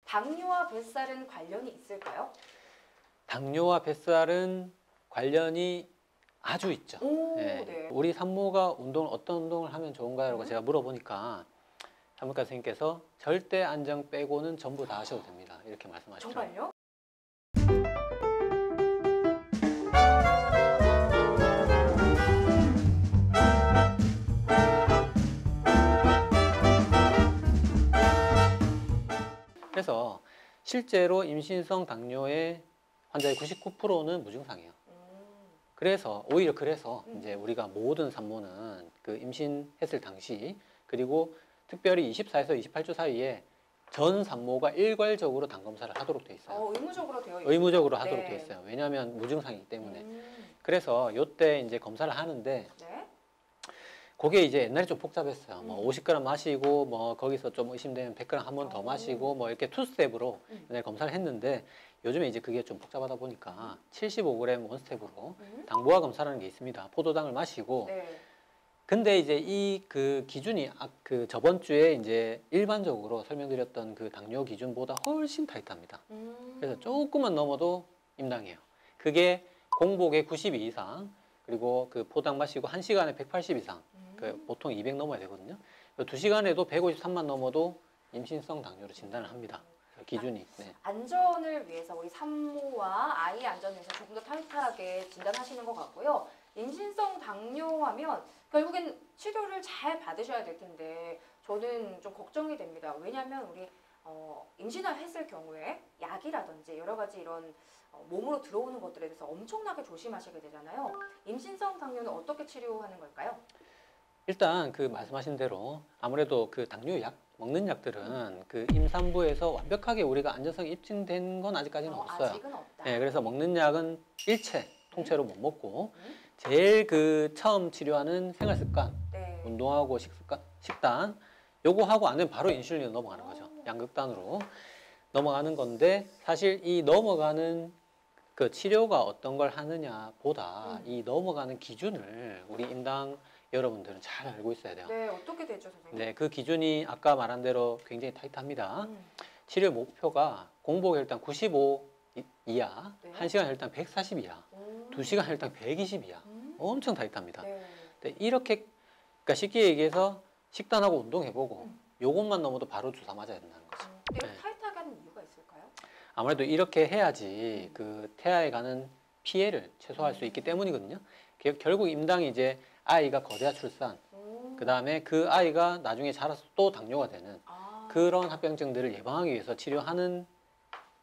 당뇨와 뱃살은 관련이 있을까요? 당뇨와 뱃살은 관련이 아주 있죠. 오, 예. 네. 우리 산모가 어떤 운동을 하면 좋은가요? 제가 물어보니까 산부인과 선생님께서 절대 안정 빼고는 전부 다 하셔도 됩니다. 이렇게 말씀하시죠. 정말요? 그래서 실제로 임신성 당뇨의 환자의 99%는 무증상이에요. 그래서 오히려 이제 우리가 모든 산모는 그 임신했을 당시 그리고 특별히 24에서 28주 사이에 전 산모가 일괄적으로 당 검사를 하도록 돼 있어요. 의무적으로 되어 있어요. 의무적으로 하도록 네. 돼 있어요. 왜냐하면 무증상이기 때문에. 그래서 요때 이제 검사를 하는데 네. 그게 이제 옛날에 좀 복잡했어요. 뭐 50g 마시고 뭐 거기서 좀 의심되면 100g 한 번 더 마시고 뭐 이렇게 투스텝으로 옛날에 검사를 했는데 요즘에 이제 그게 좀 복잡하다 보니까 75g 원스텝으로 당부화 검사라는 게 있습니다. 포도당을 마시고 네. 근데 이제 이 그 기준이 그 저번 주에 이제 일반적으로 설명드렸던 그 당뇨 기준보다 훨씬 타이트합니다. 그래서 조금만 넘어도 임당해요. 그게 공복에 92 이상 그리고 그 포당 마시고 1시간에 180 이상 그 보통 200 넘어야 되거든요. 2시간에도 153만 넘어도 임신성 당뇨로 진단을 합니다. 기준이. 네. 안전을 위해서 우리 산모와 아이 안전을 위해서 조금 더 타이트하게 진단하시는 것 같고요. 임신성 당뇨하면 결국엔 치료를 잘 받으셔야 될 텐데 저는 좀 걱정이 됩니다. 왜냐하면 우리 임신을 했을 경우에 약이라든지 여러 가지 이런 몸으로 들어오는 것들에 대해서 엄청나게 조심하시게 되잖아요. 임신성 당뇨는 어떻게 치료하는 걸까요? 일단 그 말씀하신 대로 아무래도 그 당뇨 약 먹는 약들은 그 임산부에서 완벽하게 우리가 안전성이 입증된 건 아직까지는 없어요. 아직은 없다. 네, 그래서 먹는 약은 통째로 못 먹고 제일 그 처음 치료하는 생활 습관, 네. 운동하고 식단 요거 하고 안 되면 바로 인슐린으로 넘어가는 거죠. 양극단으로 넘어가는 건데 사실 이 넘어가는 그 치료가 어떤 걸 하느냐보다 이 넘어가는 기준을 우리 임당 여러분들은 잘 알고 있어야 돼요. 네, 어떻게 되죠, 선생님? 네, 그 기준이 아까 말한 대로 굉장히 타이트합니다. 치료 목표가 공복 혈당 95 이하, 네. 1시간 혈당 140 이하, 2시간 혈당 120 이하. 엄청 타이트합니다. 네. 근데 이렇게 그러니까 쉽게 얘기해서 식단하고 운동해보고 요것만 넘어도 바로 주사 맞아야 된다는 거죠. 이렇게 네. 타이트하게 하는 이유가 있을까요? 아무래도 이렇게 해야지 그 태아에 가는 피해를 최소화할 수 있기 때문이거든요. 결국 임당이 이제 아이가 거대화 출산, 그 다음에 그 아이가 나중에 자라서 또 당뇨가 되는 그런 합병증들을 예방하기 위해서 치료하는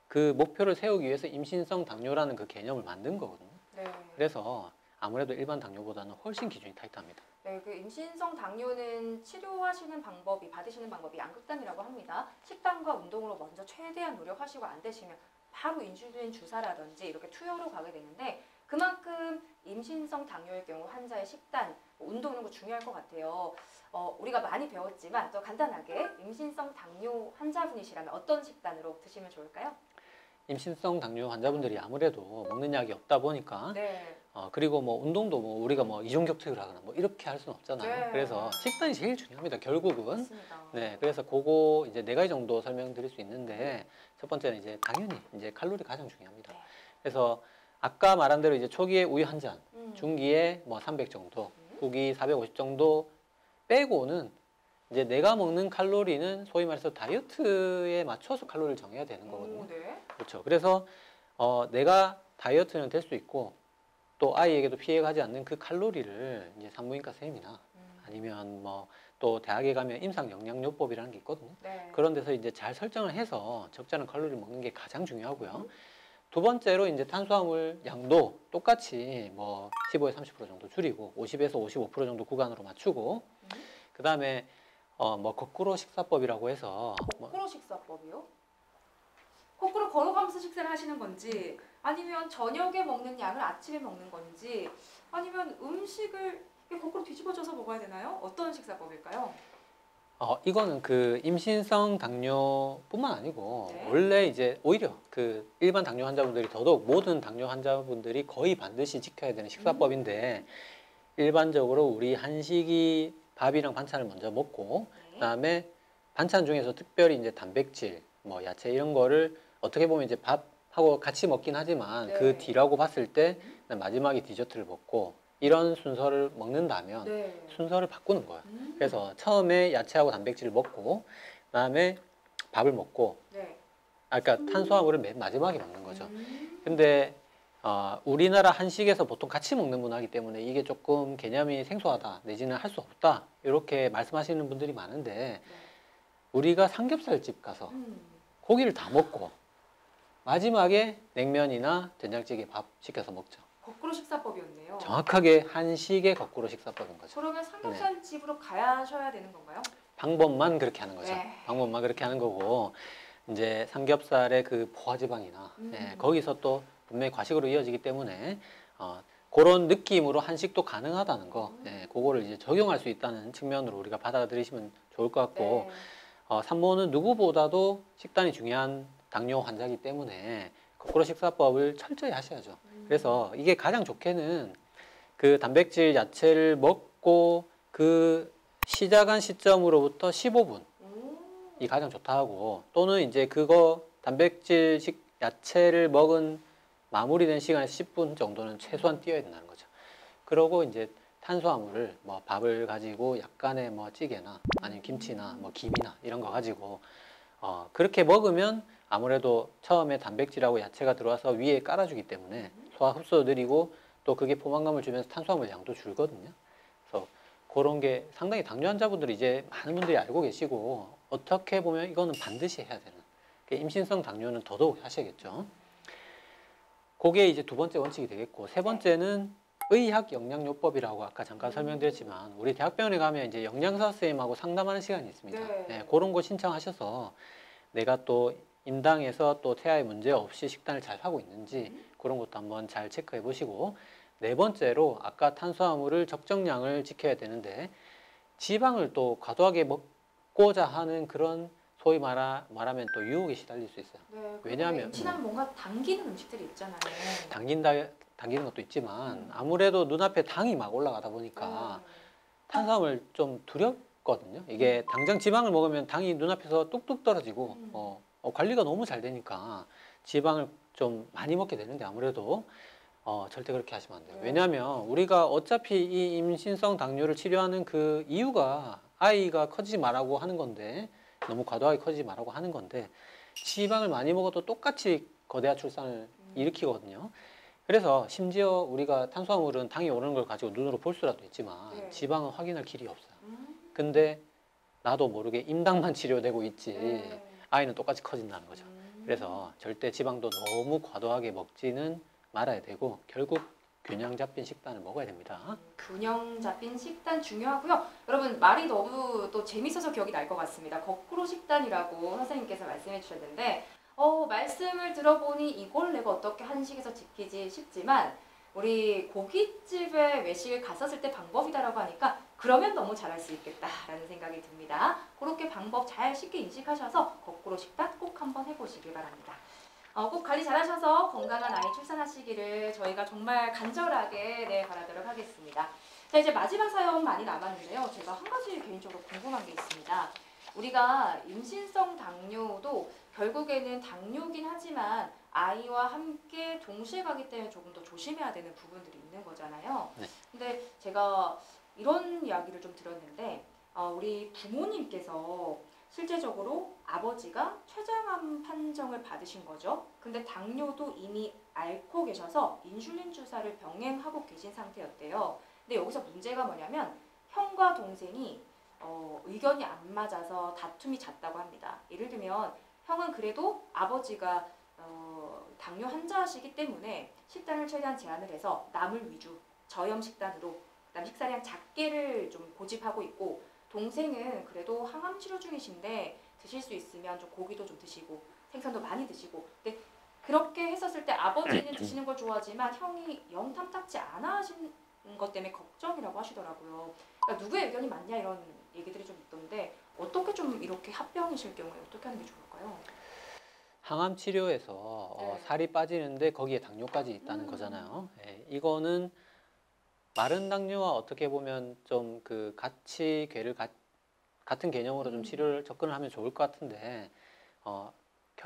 그 목표를 세우기 위해서 임신성 당뇨라는 그 개념을 만든 거거든요. 네. 그래서 아무래도 일반 당뇨보다는 훨씬 기준이 타이트합니다. 네, 그 임신성 당뇨는 치료하시는 방법이, 받으시는 방법이 양극단이라고 합니다. 식단과 운동으로 먼저 최대한 노력하시고 안 되시면 바로 인슐린 주사라든지 이렇게 투여로 가게 되는데 그만큼 임신성 당뇨일 경우 환자의 식단, 운동 이런 거 중요할 것 같아요. 우리가 많이 배웠지만 또 간단하게 임신성 당뇨 환자분이시라면 어떤 식단으로 드시면 좋을까요? 임신성 당뇨 환자분들이 아무래도 먹는 약이 없다 보니까 네. 그리고 뭐 운동도 뭐 우리가 뭐 이종격투기를 하거나 뭐 이렇게 할 수는 없잖아요. 네. 그래서 식단이 제일 중요합니다. 결국은. 맞습니다. 네, 그래서 그거 이제 4가지 정도 설명드릴 수 있는데 첫 번째는 이제 당연히 이제 칼로리 가장 중요합니다. 네. 그래서 아까 말한 대로 이제 초기에 우유 한 잔, 중기에 뭐 300 정도, 후기 450 정도 빼고는 이제 내가 먹는 칼로리는 소위 말해서 다이어트에 맞춰서 칼로리를 정해야 되는 거거든요. 네. 그렇죠. 그래서 내가 다이어트는 될 수 있고 또 아이에게도 피해가지 않는 그 칼로리를 이제 산부인과 선생님이나 아니면 뭐 또 대학에 가면 임상 영양요법이라는 게 있거든요. 네. 그런 데서 이제 잘 설정을 해서 적절한 칼로리를 먹는 게 가장 중요하고요. 두 번째로 이제 탄수화물 양도 똑같이 뭐 15에서 30% 정도 줄이고 50에서 55% 정도 구간으로 맞추고 그 다음에 뭐 거꾸로 식사법이라고 해서 거꾸로 식사법이요? 거꾸로 걸어가면서 식사를 하시는 건지 아니면 저녁에 먹는 양을 아침에 먹는 건지 아니면 음식을 거꾸로 뒤집어져서 먹어야 되나요? 어떤 식사법일까요? 이거는 그 임신성 당뇨뿐만 아니고 네. 원래 이제 오히려 그 일반 당뇨 환자분들이 더더욱 모든 당뇨 환자분들이 거의 반드시 지켜야 되는 식사법인데 일반적으로 우리 한식이 밥이랑 반찬을 먼저 먹고 네. 그다음에 반찬 중에서 특별히 이제 단백질, 뭐 야채 이런 거를 어떻게 보면 이제 밥하고 같이 먹긴 하지만 네. 그 뒤라고 봤을 때 마지막에 디저트를 먹고 이런 순서를 먹는다면 네. 순서를 바꾸는 거예요. 그래서 처음에 야채하고 단백질을 먹고 그다음에 밥을 먹고 네. 아까 탄수화물을 맨 마지막에 먹는 거죠. 근데 우리나라 한식에서 보통 같이 먹는 문화이기 때문에 이게 조금 개념이 생소하다 내지는 할 수 없다 이렇게 말씀하시는 분들이 많은데 네. 우리가 삼겹살집 가서 고기를 다 먹고 마지막에 냉면이나 된장찌개 밥 시켜서 먹죠. 거꾸로 식사법이었네요. 정확하게 한식의 거꾸로 식사법인 거죠. 그러면 삼겹살 집으로 가셔야 되는 건가요? 방법만 그렇게 하는 거죠. 네. 방법만 그렇게 하는 거고 이제 삼겹살의 그 포화지방이나 거기서 또 분명히 과식으로 이어지기 때문에 그런 느낌으로 한식도 가능하다는 거, 그거를 이제 적용할 수 있다는 측면으로 우리가 받아들이시면 좋을 것 같고, 산모는 누구보다도 식단이 중요한 당뇨 환자이기 때문에 거꾸로 식사법을 철저히 하셔야죠. 그래서 이게 가장 좋게는 그 단백질 야채를 먹고 그 시작한 시점으로부터 15분 이 가장 좋다 하고 또는 이제 그거 단백질 야채를 먹은 마무리된 시간에 10분 정도는 최소한 뛰어야 된다는 거죠. 그러고 이제 탄수화물을 뭐 밥을 가지고 약간의 뭐 찌개나 아니면 김치나 뭐 김이나 이런 거 가지고 그렇게 먹으면 아무래도 처음에 단백질하고 야채가 들어와서 위에 깔아주기 때문에 소화 흡수도 느리고 또 그게 포만감을 주면서 탄수화물 양도 줄거든요. 그래서 그런 게 상당히 당뇨 환자분들이 이제 많은 분들이 알고 계시고 어떻게 보면 이거는 반드시 해야 되는 임신성 당뇨는 더더욱 하셔야겠죠. 그게 이제 두 번째 원칙이 되겠고 세 번째는 의학 영양요법이라고 아까 잠깐 설명드렸지만 우리 대학병원에 가면 이제 영양사 선생님하고 상담하는 시간이 있습니다. 네. 그런 거 신청하셔서 내가 또 임당에서 또 태아에 문제 없이 식단을 잘 하고 있는지 그런 것도 한번 잘 체크해 보시고 네 번째로 아까 탄수화물을 적정량을 지켜야 되는데 지방을 또 과도하게 먹고자 하는 그런 소위 말하면 또 유혹에 시달릴 수 있어요. 네, 왜냐하면 임신하면 뭔가 당기는 음식들이 있잖아요. 당기는 것도 있지만 아무래도 눈앞에 당이 막 올라가다 보니까 탄수화물 좀 두렵거든요. 이게 당장 지방을 먹으면 당이 눈앞에서 뚝뚝 떨어지고 관리가 너무 잘 되니까 지방을 좀 많이 먹게 되는데 아무래도 절대 그렇게 하시면 안 돼요. 왜냐하면 우리가 어차피 이 임신성 당뇨를 치료하는 그 이유가 아이가 커지지 말라고 하는 건데 너무 과도하게 커지지 말라고 하는 건데 지방을 많이 먹어도 똑같이 거대한 출산을 일으키거든요. 그래서 심지어 우리가 탄수화물은 당이 오르는 걸 가지고 눈으로 볼 수라도 있지만 지방은 확인할 길이 없어요. 근데 나도 모르게 임당만 치료되고 있지 아이는 똑같이 커진다는 거죠. 그래서 절대 지방도 너무 과도하게 먹지는 말아야 되고 결국 균형 잡힌 식단을 먹어야 됩니다. 균형 잡힌 식단 중요하고요. 여러분 말이 너무 또 재밌어서 기억이 날 것 같습니다. 거꾸로 식단이라고 선생님께서 말씀해 주셨는데 말씀을 들어보니 이걸 내가 어떻게 한식에서 지키지 싶지만 우리 고깃집에 외식을 갔었을 때 방법이다라고 하니까 그러면 너무 잘할 수 있겠다라는 생각이 듭니다. 그렇게 방법 잘 쉽게 인식하셔서 거꾸로 식단 꼭 한번 해보시길 바랍니다. 꼭 관리 잘하셔서 건강한 아이 출산하시기를 저희가 정말 간절하게 바라도록 하겠습니다. 자, 이제 마지막 사연 많이 남았는데요. 제가 한 가지 개인적으로 궁금한 게 있습니다. 우리가 임신성 당뇨도 결국에는 당뇨긴 하지만 아이와 함께 동시에 가기 때문에 조금 더 조심해야 되는 부분들이 있는 거잖아요. 네. 근데 제가 이런 이야기를 좀 들었는데 우리 부모님께서 실제적으로 아버지가 췌장암 판정을 받으신 거죠. 근데 당뇨도 이미 앓고 계셔서 인슐린 주사를 병행하고 계신 상태였대요. 근데 여기서 문제가 뭐냐면 형과 동생이 의견이 안 맞아서 다툼이 잦다고 합니다. 예를 들면 형은 그래도 아버지가 당뇨 환자시기 때문에 식단을 최대한 제한을 해서 나물 위주 저염 식단으로 그다음 식사량 작게를 좀 고집하고 있고 동생은 그래도 항암 치료 중이신데 드실 수 있으면 좀 고기도 좀 드시고 생선도 많이 드시고 근데 그렇게 했었을 때 아버지는 드시는 걸 좋아하지만 형이 영 탐탁지 않아 하신 것 때문에 걱정이라고 하시더라고요. 그러니까 누구의 의견이 맞냐 이런 얘기들이 좀 있던데 어떻게 좀 이렇게 합병이실 경우에 어떻게 하는 게 좋을까요? 항암 치료에서 살이 빠지는데 거기에 당뇨까지 있다는 거잖아요. 이거는 마른 당뇨와 어떻게 보면 좀 그 같은 개념으로 좀 치료를 접근을 하면 좋을 것 같은데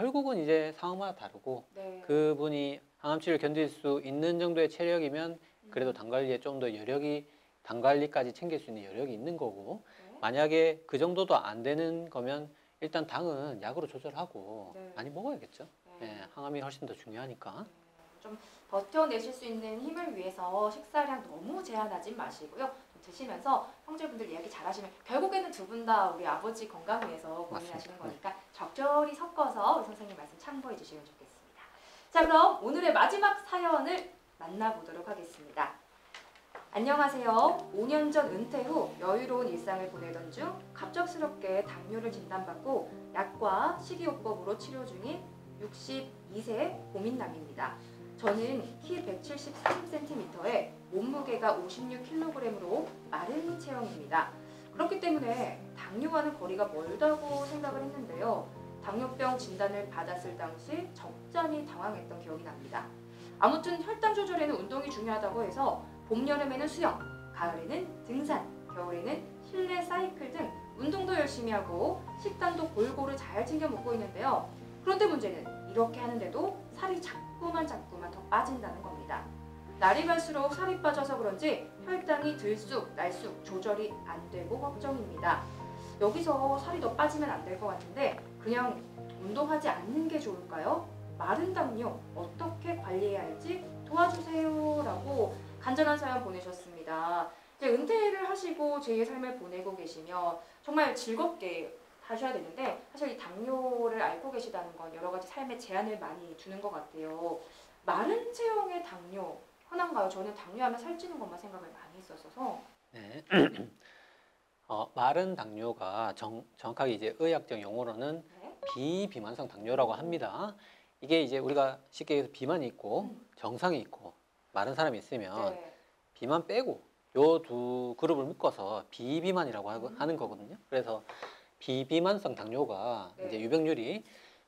결국은 이제 상황마다 다르고 네. 그분이 항암 치료를 견딜 수 있는 정도의 체력이면 그래도 당 관리에 좀 더 여력이 당 관리까지 챙길 수 있는 여력이 있는 거고 네. 만약에 그 정도도 안 되는 거면 일단 당은 약으로 조절하고 네. 많이 먹어야겠죠. 네. 예, 항암이 훨씬 더 중요하니까. 좀 버텨내실 수 있는 힘을 위해서 식사량 너무 제한하지 마시고요. 좀 드시면서 형제분들 이야기 잘하시면 결국에는 두 분 다 우리 아버지 건강 위해서 고민하시는 맞습니다. 거니까 적절히 섞어서 우리 선생님 말씀 참고해 주시면 좋겠습니다. 자, 그럼 오늘의 마지막 사연을 만나보도록 하겠습니다. 안녕하세요. 5년 전 은퇴 후 여유로운 일상을 보내던 중 갑작스럽게 당뇨를 진단받고 약과 식이요법으로 치료 중인 62세 고민남입니다. 저는 키 173cm에 몸무게가 56kg으로 마른 체형입니다. 그렇기 때문에 당뇨와는 거리가 멀다고 생각을 했는데요. 당뇨병 진단을 받았을 당시 적잖이 당황했던 기억이 납니다. 아무튼 혈당 조절에는 운동이 중요하다고 해서 봄, 여름에는 수영, 가을에는 등산, 겨울에는 실내 사이클 등 운동도 열심히 하고 식단도 골고루 잘 챙겨 먹고 있는데요. 그런데 문제는 이렇게 하는데도 살이 자꾸만 더 빠진다는 겁니다. 날이 갈수록 살이 빠져서 그런지 혈당이 들쑥 날쑥 조절이 안 되고 걱정입니다. 여기서 살이 더 빠지면 안 될 것 같은데 그냥 운동하지 않는 게 좋을까요? 마른 당뇨 어떻게 관리해야 할지 도와주세요 라고 간절한 사연 보내셨습니다. 이제 은퇴를 하시고 제2의 삶을 보내고 계시며 정말 즐겁게 하셔야 되는데 사실 이 당뇨를 앓고 계시다는 건 여러 가지 삶의 제한을 많이 두는 것 같아요. 마른 체형의 당뇨 흔한가요? 저는 당뇨하면 살찌는 것만 생각을 많이 했었어서. 네. 마른 당뇨가 정확하게 이제 의학적 용어로는 네. 비비만성 당뇨라고 합니다. 이게 이제 우리가 쉽게 얘기해서 비만이 있고 정상이 있고 마른 사람이 있으면 네. 비만 빼고 요 두 그룹을 묶어서 비비만이라고 하는 거거든요. 그래서 비비만성 당뇨가 네. 이제 유병률이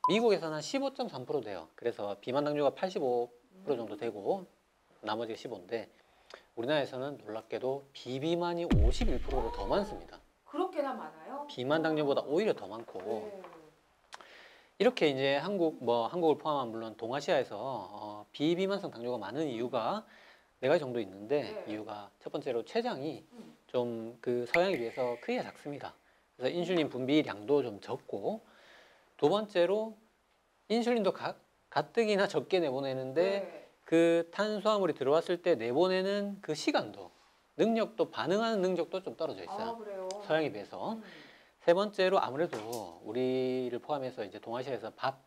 미국에서는 한 15.3% 돼요. 그래서 비만 당뇨가 85% 정도 되고 나머지가 15인데 우리나라에서는 놀랍게도 비비만이 51%로 더 많습니다. 그렇게나 많아요? 비만 당뇨보다 오히려 더 많고 네. 이렇게 이제 한국을 포함한 물론 동아시아에서 비비만성 당뇨가 많은 이유가 네 가지 정도 있는데 네. 이유가 첫 번째로 췌장이 음. 좀 그 서양에 비해서 크기가 작습니다. 그래서 인슐린 분비량도 좀 적고 두 번째로 인슐린도 가뜩이나 적게 내보내는데 네. 그 탄수화물이 들어왔을 때 내보내는 그 시간도 능력도 반응하는 능력도 좀 떨어져 있어요. 아, 그래요? 서양에 비해서. 음. 세 번째로 아무래도 우리를 포함해서 이제 동아시아에서 밥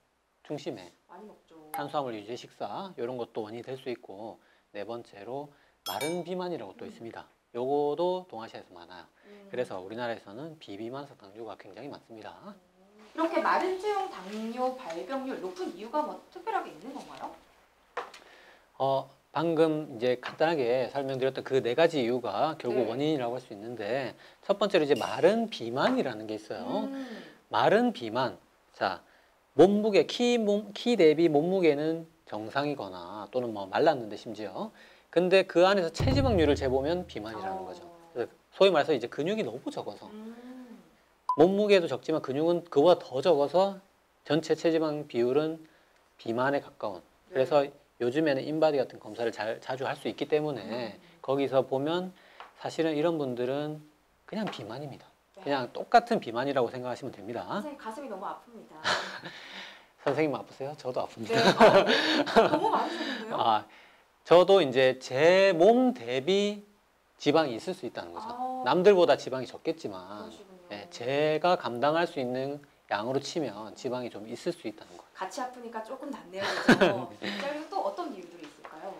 중심의 많이 먹죠. 탄수화물 위주의 식사 이런 것도 원인이 될 수 있고 네 번째로 마른 비만이라고 또 있습니다. 요거도 동아시아에서 많아요. 그래서 우리나라에서는 비비만성 당뇨가 굉장히 많습니다. 이렇게 마른 체형 당뇨 발병률 높은 이유가 뭐 특별하게 있는 건가요? 방금 이제 간단하게 설명드렸던 그 네 가지 이유가 결국 네. 원인이라고 할 수 있는데 첫 번째로 이제 마른 비만이라는 게 있어요. 마른 비만. 자, 몸무게 키 대비 몸무게는 정상이거나 또는 뭐 말랐는데 심지어 근데 그 안에서 체지방률을 재보면 비만이라는 거죠. 그래서 소위 말해서 이제 근육이 너무 적어서 몸무게도 적지만 근육은 그보다 더 적어서 전체 체지방 비율은 비만에 가까운. 그래서 요즘에는 인바디 같은 검사를 자주 할 수 있기 때문에 거기서 보면 사실은 이런 분들은 그냥 비만입니다. 그냥 똑같은 비만이라고 생각하시면 됩니다. 선생님 가슴이 너무 아픕니다. 선생님 아프세요? 저도 아픕니다. 네. 너무 많으셨는데요? 저도 이제 제 몸 대비 지방이 있을 수 있다는 거죠. 남들보다 지방이 적겠지만 그러시군요. 제가 감당할 수 있는 양으로 치면 지방이 좀 있을 수 있다는 거예요. 같이 아프니까 조금 낫네요. 그렇죠? 자, 그리고 또 어떤 이유들이 있을까요?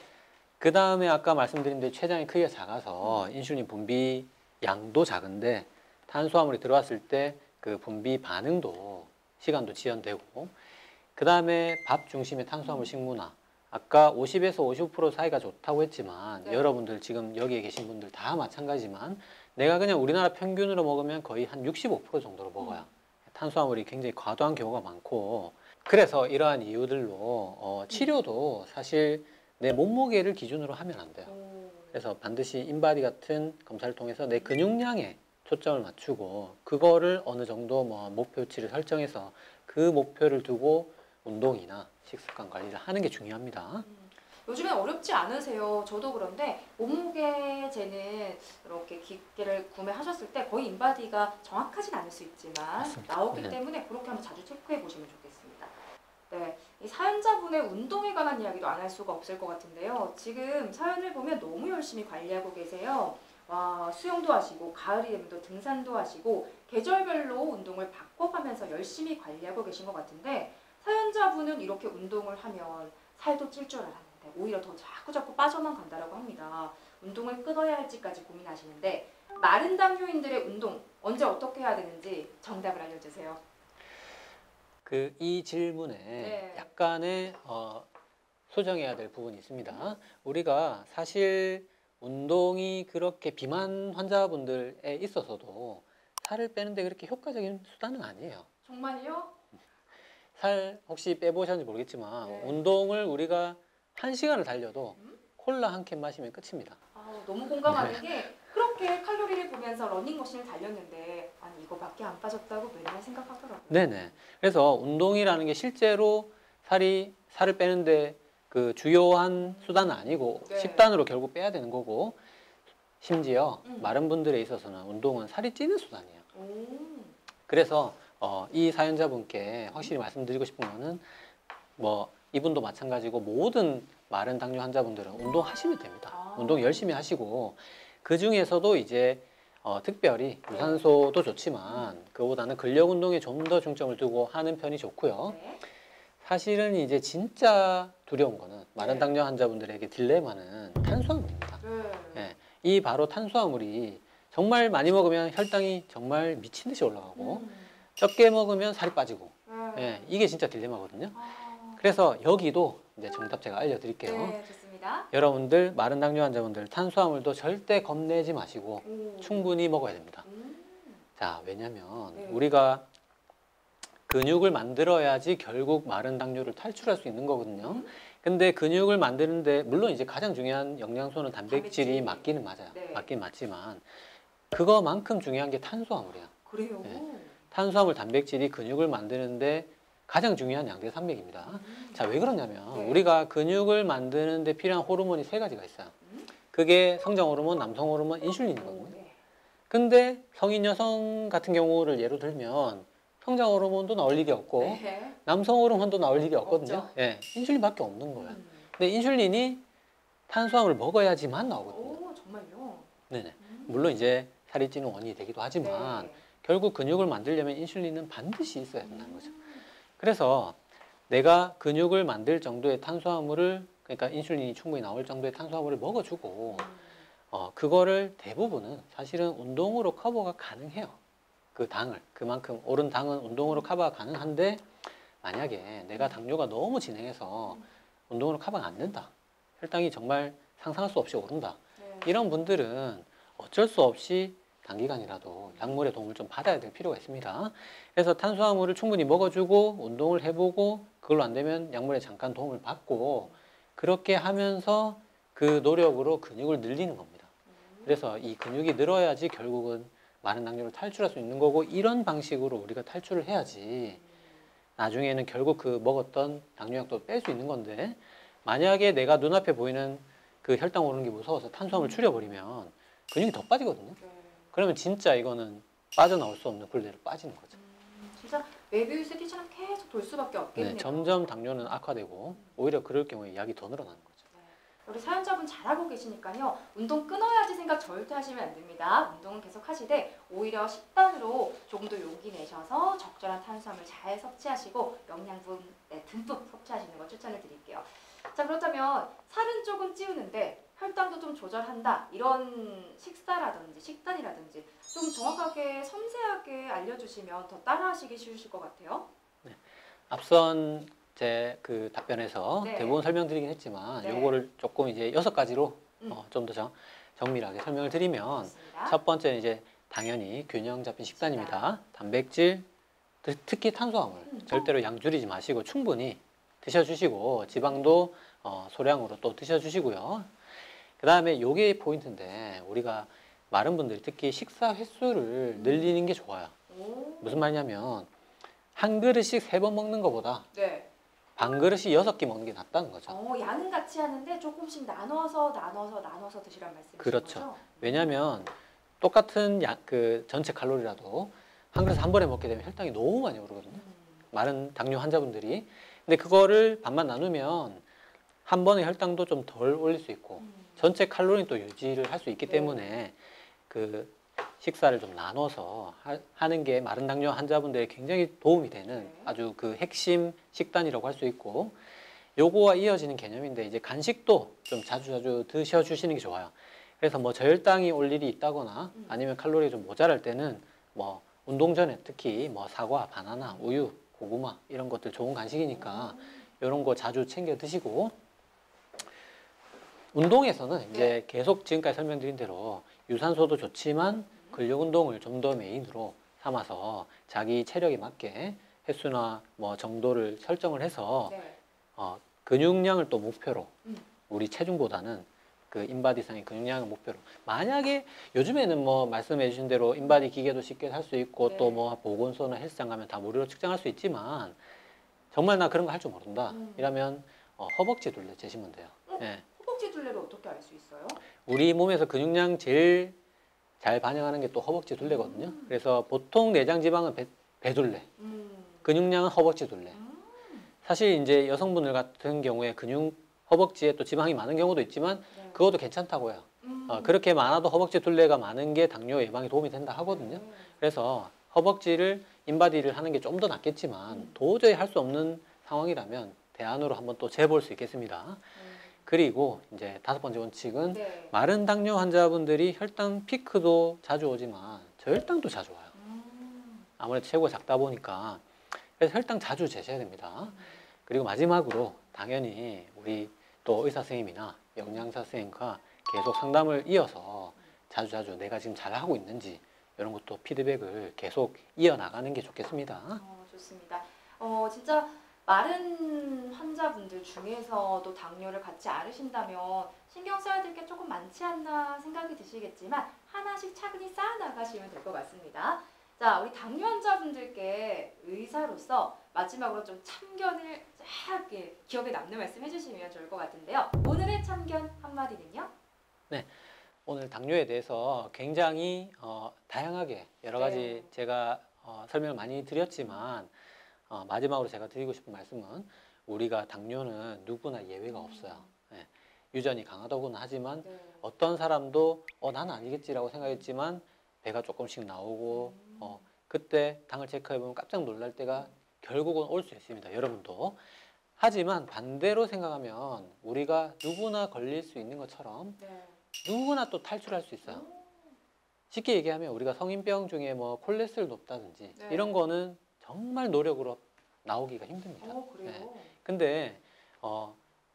그 다음에 아까 말씀드린 대로 췌장의 크기가 작아서 인슐린 분비 양도 작은데 탄수화물이 들어왔을 때 그 분비 반응도 시간도 지연되고 그 다음에 밥 중심의 탄수화물 식문화 아까 50에서 55% 사이가 좋다고 했지만 여러분들 지금 여기에 계신 분들 다 마찬가지지만 내가 그냥 우리나라 평균으로 먹으면 거의 한 65% 정도로 먹어요. 탄수화물이 굉장히 과도한 경우가 많고 그래서 이러한 이유들로 치료도 사실 내 몸무게를 기준으로 하면 안 돼요. 그래서 반드시 인바디 같은 검사를 통해서 내 근육량에 초점을 맞추고 그거를 어느 정도 뭐 목표치를 설정해서 그 목표를 두고 운동이나 식습관 관리를 하는 게 중요합니다. 요즘에 어렵지 않으세요? 저도 그런데 몸무게 재는 이렇게 기계를 구매하셨을 때 거의 인바디가 정확하진 않을 수 있지만 맞습니다. 나오기 네. 때문에 그렇게 한번 자주 체크해 보시면 좋겠습니다. 네, 이 사연자분의 운동에 관한 이야기도 안 할 수가 없을 것 같은데요. 지금 사연을 보면 너무 열심히 관리하고 계세요. 와, 수영도 하시고 가을이 되면 또 등산도 하시고 계절별로 운동을 바꿔가면서 열심히 관리하고 계신 것 같은데 사연자분은 이렇게 운동을 하면 살도 찔 줄 알았는데 오히려 더 자꾸 빠져만 간다라고 합니다. 운동을 끊어야 할지까지 고민하시는데 마른 당뇨인들의 운동 언제 어떻게 해야 되는지 정답을 알려주세요. 이 질문에 네. 약간의 수정해야 될 부분이 있습니다. 우리가 사실 운동이 그렇게 비만 환자분들에 있어서도 살을 빼는데 그렇게 효과적인 수단은 아니에요. 정말요? 살 혹시 빼보셨는지 모르겠지만 네. 운동을 우리가 1시간을 달려도 콜라 한 캔 마시면 끝입니다. 너무 공감하는 게 그렇게 칼로리를 보면서 러닝머신을 달렸는데 아니 이거밖에 안 빠졌다고 맨날 생각하더라고요. 네네. 그래서 운동이라는 게 실제로 살을 빼는데 그 주요한 수단은 아니고 네. 식단으로 결국 빼야 되는 거고 심지어 음. 마른 분들에 있어서는 운동은 살이 찌는 수단이에요. 오. 그래서 이 사연자분께 확실히 말씀드리고 싶은 거는 뭐 이분도 마찬가지고 모든 마른 당뇨 환자분들은 운동하시면 됩니다. 운동 열심히 하시고 그 중에서도 이제 특별히 유산소도 좋지만 그보다는 근력 운동에 좀 더 중점을 두고 하는 편이 좋고요. 네. 사실은 이제 진짜 두려운 거는 마른 네. 당뇨 환자분들에게 딜레마는 탄수화물입니다. 예, 이 바로 탄수화물이 정말 많이 먹으면 혈당이 정말 미친 듯이 올라가고 적게 먹으면 살이 빠지고 예, 이게 진짜 딜레마거든요. 그래서 여기도 이제 정답 제가 알려드릴게요. 네, 좋습니다. 여러분들 마른 당뇨 환자분들 탄수화물도 절대 겁내지 마시고 오. 충분히 먹어야 됩니다. 음. 자, 왜냐면 네. 우리가 근육을 만들어야지 결국 마른 당뇨를 탈출할 수 있는 거거든요. 근데 근육을 만드는데 물론 이제 가장 중요한 영양소는 단백질이 단백질. 맞기는 맞아요. 네. 맞긴 맞지만 그거만큼 중요한 게 탄수화물이야. 그래요? 네. 탄수화물, 단백질이 근육을 만드는데 가장 중요한 양대산맥입니다. 자, 왜 그러냐면 네. 우리가 근육을 만드는데 필요한 호르몬이 3가지가 있어요. 그게 성장 호르몬, 남성 호르몬, 인슐린이거든요. 네. 근데 성인 여성 같은 경우를 예로 들면 성장 호르몬도 나올 일이 없고 네. 남성 호르몬도 나올 일이 없거든요. 없죠. 예, 인슐린밖에 없는 거예요. 근데 인슐린이 탄수화물을 먹어야지만 나오거든요. 오, 정말요? 네네. 물론 이제 살이 찌는 원인이 되기도 하지만 네. 결국 근육을 만들려면 인슐린은 반드시 있어야 된다는 거죠. 그래서 내가 근육을 만들 정도의 탄수화물을 그러니까 인슐린이 충분히 나올 정도의 탄수화물을 먹어주고 그거를 대부분은 사실은 운동으로 커버가 가능해요. 그 당을 그만큼 오른 당은 운동으로 커버가 가능한데 만약에 내가 당뇨가 너무 진행해서 운동으로 커버가 안 된다. 혈당이 정말 상상할 수 없이 오른다. 네. 이런 분들은 어쩔 수 없이 단기간이라도 약물의 도움을 좀 받아야 될 필요가 있습니다. 그래서 탄수화물을 충분히 먹어주고 운동을 해보고 그걸로 안 되면 약물에 잠깐 도움을 받고 그렇게 하면서 그 노력으로 근육을 늘리는 겁니다. 그래서 이 근육이 늘어야지 결국은 마른 당뇨를 탈출할 수 있는 거고 이런 방식으로 우리가 탈출을 해야지 나중에는 결국 그 먹었던 당뇨약도 뺄 수 있는 건데 만약에 내가 눈앞에 보이는 그 혈당 오르는 게 무서워서 탄수화물 줄여버리면 근육이 더 빠지거든요. 네. 그러면 진짜 이거는 빠져나올 수 없는 굴레로 빠지는 거죠. 진짜 메비우스 띠처럼 계속 돌 수밖에 없겠네요. 네, 점점 당뇨는 악화되고 오히려 그럴 경우에 약이 더 늘어나는 거죠. 우리 사연자분 잘하고 계시니까요. 운동 끊어야지 생각 절대 하시면 안 됩니다. 운동은 계속 하시되 오히려 식단으로 조금 더 용기 내셔서 적절한 탄수화물 잘 섭취하시고 영양분 듬뿍 섭취하시는 거 추천을 드릴게요. 자, 그렇다면 살은 조금 찌우는데 혈당도 좀 조절한다. 이런 식사라든지 식단이라든지 좀 정확하게 섬세하게 알려주시면 더 따라하시기 쉬우실 것 같아요. 앞선 제 그 답변에서 네. 대부분 설명드리긴 했지만 네. 요거를 조금 이제 6가지로 음. 좀 더 정밀하게 설명을 드리면 좋습니다. 첫 번째는 이제 당연히 균형 잡힌 식단입니다. 단백질, 특히 탄수화물 절대로 양 줄이지 마시고 충분히 드셔주시고 지방도 소량으로 또 드셔주시고요. 그 다음에 요게 포인트인데 우리가 마른 분들이 특히 식사 횟수를 늘리는 게 좋아요. 오. 무슨 말이냐면 한 그릇씩 3번 먹는 것보다 네. 반 그릇이 6끼 먹는 게 낫다는 거죠. 양은 같이 하는데 조금씩 나눠서 드시란 말씀이신 그렇죠. 거죠? 왜냐하면 똑같은 그 전체 칼로리라도 한 그릇 한 번에 먹게 되면 혈당이 너무 많이 오르거든요. 마른 당뇨 환자분들이. 근데 그거를 반만 나누면 한 번에 혈당도 좀 덜 올릴 수 있고 전체 칼로리는 또 유지를 할 수 있기 때문에 그 식사를 좀 나눠서 하는 게 마른 당뇨 환자분들에 굉장히 도움이 되는 아주 그 핵심 식단이라고 할 수 있고, 요거와 이어지는 개념인데 이제 간식도 좀 자주 드셔주시는 게 좋아요. 그래서 뭐 저혈당이 올 일이 있다거나 아니면 칼로리 좀 모자랄 때는 뭐 운동 전에 특히 뭐 사과, 바나나, 우유, 고구마 이런 것들 좋은 간식이니까 이런 거 자주 챙겨 드시고, 운동에서는 이제 계속 지금까지 설명드린 대로 유산소도 좋지만 근력 운동을 좀 더 메인으로 삼아서 자기 체력에 맞게 횟수나 뭐 정도를 설정을 해서 근육량을 또 목표로, 우리 체중보다는 그 인바디상의 근육량을 목표로, 만약에 요즘에는 뭐 말씀해 주신 대로 인바디 기계도 쉽게 살 수 있고 또 뭐 보건소나 헬스장 가면 다 무료로 측정할 수 있지만 정말 나 그런 거 할 줄 모른다 이러면 허벅지 둘레 재시면 돼요. 예. 허벅지 둘레를 어떻게 알 수 있어요? 우리 몸에서 근육량 제일 잘 반영하는 게 또 허벅지 둘레거든요. 그래서 보통 내장 지방은 배둘레, 근육량은 허벅지 둘레. 사실 이제 여성분들 같은 경우에 허벅지에 또 지방이 많은 경우도 있지만 그것도 괜찮다고 해요. 그렇게 많아도 허벅지 둘레가 많은 게 당뇨 예방에 도움이 된다 하거든요. 그래서 허벅지를 인바디를 하는 게 좀 더 낫겠지만 도저히 할 수 없는 상황이라면 대안으로 한번 또 재볼 수 있겠습니다. 그리고 이제 5번째 원칙은 마른 당뇨 환자분들이 혈당 피크도 자주 오지만 저혈당도 자주 와요. 아무래도 체구가 작다 보니까. 그래서 혈당 자주 재셔야 됩니다. 그리고 마지막으로 당연히 우리 또 의사 선생님이나 영양사 선생님과 계속 상담을 이어서 자주 내가 지금 잘하고 있는지 이런 것도 피드백을 계속 이어나가는 게 좋겠습니다. 좋습니다. 진짜 마른 환자분들 중에서도 당뇨를 같이 앓으신다면 신경 써야 될 게 조금 많지 않나 생각이 드시겠지만 하나씩 차근히 쌓아 나가시면 될 것 같습니다. 자, 우리 당뇨 환자분들께 의사로서 마지막으로 좀 참견을 쫙 기억에 남는 말씀 해주시면 좋을 것 같은데요. 오늘의 참견 한마디는요? 네, 오늘 당뇨에 대해서 굉장히 다양하게 여러 가지 제가 설명을 많이 드렸지만 마지막으로 제가 드리고 싶은 말씀은 우리가 당뇨는 누구나 예외가 없어요. 네, 유전이 강하다고는 하지만 어떤 사람도 나는 아니겠지라고 생각했지만 배가 조금씩 나오고 그때 당을 체크해보면 깜짝 놀랄 때가 결국은 올 수 있습니다. 여러분도. 하지만 반대로 생각하면 우리가 누구나 걸릴 수 있는 것처럼 누구나 또 탈출할 수 있어요. 쉽게 얘기하면 우리가 성인병 중에 뭐 콜레스테롤 높다든지 이런 거는 정말 노력으로 나오기가 힘듭니다. 그래요? 근데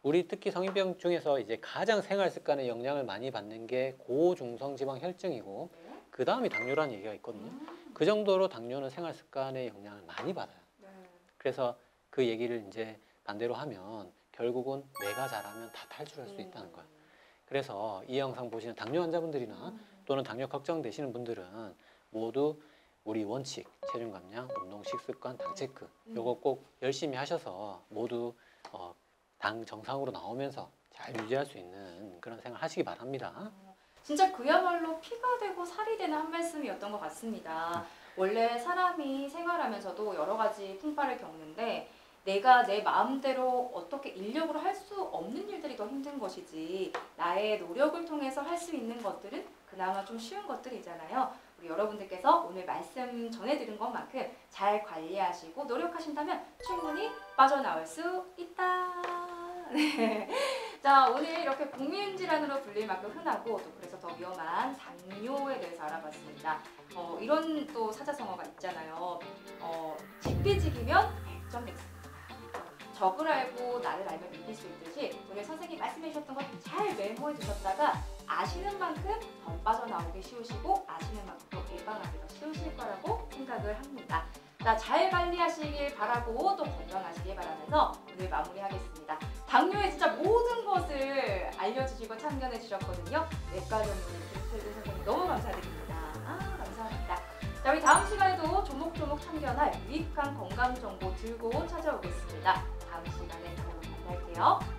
우리 특히 성인병 중에서 이제 가장 생활 습관에 영향을 많이 받는 게 고중성 지방 혈증이고 그 다음이 당뇨라는 얘기가 있거든요. 그 정도로 당뇨는 생활 습관에 영향을 많이 받아요. 그래서 그 얘기를 이제 반대로 하면 결국은 내가 잘하면 다 탈출할 수 있다는 거예요. 그래서 이 영상 보시는 당뇨 환자분들이나 또는 당뇨 걱정되시는 분들은 모두 우리 원칙, 체중 감량, 운동, 식습관, 당 체크 요거 꼭 열심히 하셔서 모두 당 정상으로 나오면서 잘 유지할 수 있는 그런 생활 하시기 바랍니다. 진짜 그야말로 피가 되고 살이 되는 한 말씀이었던 것 같습니다. 원래 사람이 생활하면서도 여러 가지 풍파를 겪는데 내가 내 마음대로 어떻게 인력으로 할 수 없는 일들이 더 힘든 것이지 나의 노력을 통해서 할 수 있는 것들은 그나마 좀 쉬운 것들이잖아요. 우리 여러분들께서 오늘 말씀 전해드린 것만큼 잘 관리하시고 노력하신다면 충분히 빠져나올 수 있다. 네. 자, 오늘 이렇게 국민질환으로 불릴 만큼 흔하고 또 그래서 더 위험한 당뇨에 대해서 알아봤습니다. 이런 또 사자성어가 있잖아요. 직비직이면 백전백승. 적을 알고 나를 알면 이길 수 있듯이 오늘 선생님이 말씀해 주셨던 것 잘 메모해 두셨다가 아시는 만큼 더 빠져나오기 쉬우시고 아시는 만큼 또 예방하기가 쉬우실 거라고 생각을 합니다. 자, 잘 관리하시길 바라고 또 건강하시길 바라면서 오늘 마무리하겠습니다. 당뇨의 진짜 모든 것을 알려주시고 참견해 주셨거든요. 내과 전문의 김태준 선생님 너무 감사드립니다. 감사합니다. 자, 우리 다음 시간에도 조목조목 참견할 유익한 건강 정보 들고 찾아오겠습니다. 다음 시간에 주세요.